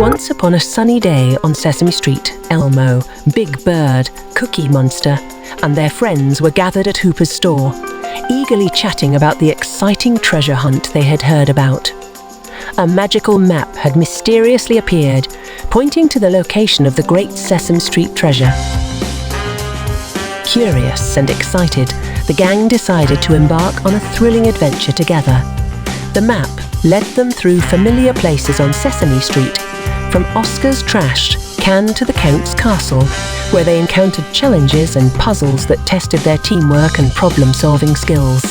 Once upon a sunny day on Sesame Street, Elmo, Big Bird, Cookie Monster, and their friends were gathered at Hooper's store, eagerly chatting about the exciting treasure hunt they had heard about. A magical map had mysteriously appeared, pointing to the location of the Great Sesame Street Treasure. Curious and excited, the gang decided to embark on a thrilling adventure together. The map led them through familiar places on Sesame Street, from Oscar's trashed can to the Count's castle, where they encountered challenges and puzzles that tested their teamwork and problem-solving skills.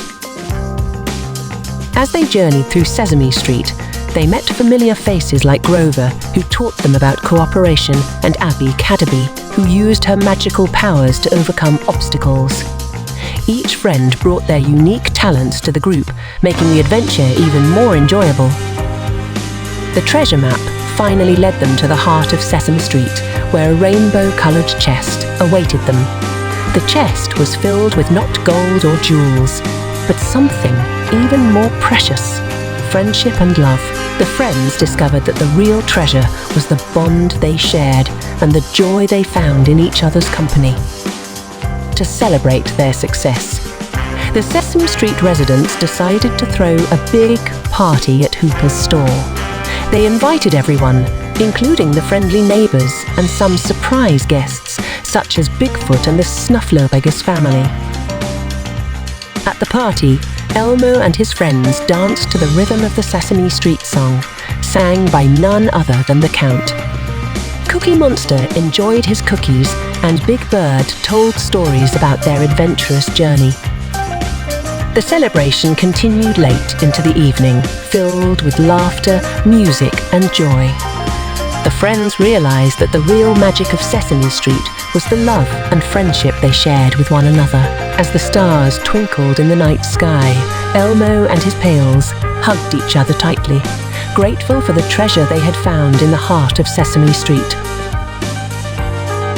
As they journeyed through Sesame Street, they met familiar faces like Grover, who taught them about cooperation, and Abby Cadabby, who used her magical powers to overcome obstacles. Each friend brought their unique talents to the group, making the adventure even more enjoyable. The treasure map finally led them to the heart of Sesame Street, where a rainbow-coloured chest awaited them. The chest was filled with not gold or jewels, but something even more precious: friendship and love. The friends discovered that the real treasure was the bond they shared and the joy they found in each other's company. To celebrate their success, the Sesame Street residents decided to throw a big party at Hooper's store. They invited everyone, including the friendly neighbours and some surprise guests, such as Bigfoot and the Snuffleupagus family. At the party, Elmo and his friends danced to the rhythm of the Sesame Street song, sang by none other than the Count. Cookie Monster enjoyed his cookies, and Big Bird told stories about their adventurous journey. The celebration continued late into the evening, filled with laughter, music, and joy. The friends realized that the real magic of Sesame Street was the love and friendship they shared with one another. As the stars twinkled in the night sky, Elmo and his pals hugged each other tightly, grateful for the treasure they had found in the heart of Sesame Street.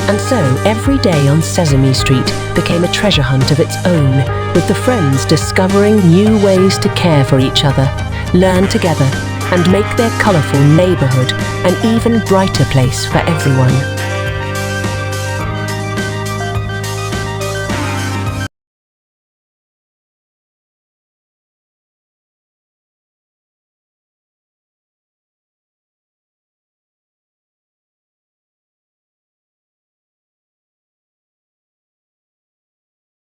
And so, every day on Sesame Street became a treasure hunt of its own, with the friends discovering new ways to care for each other, learn together, and make their colourful neighbourhood an even brighter place for everyone.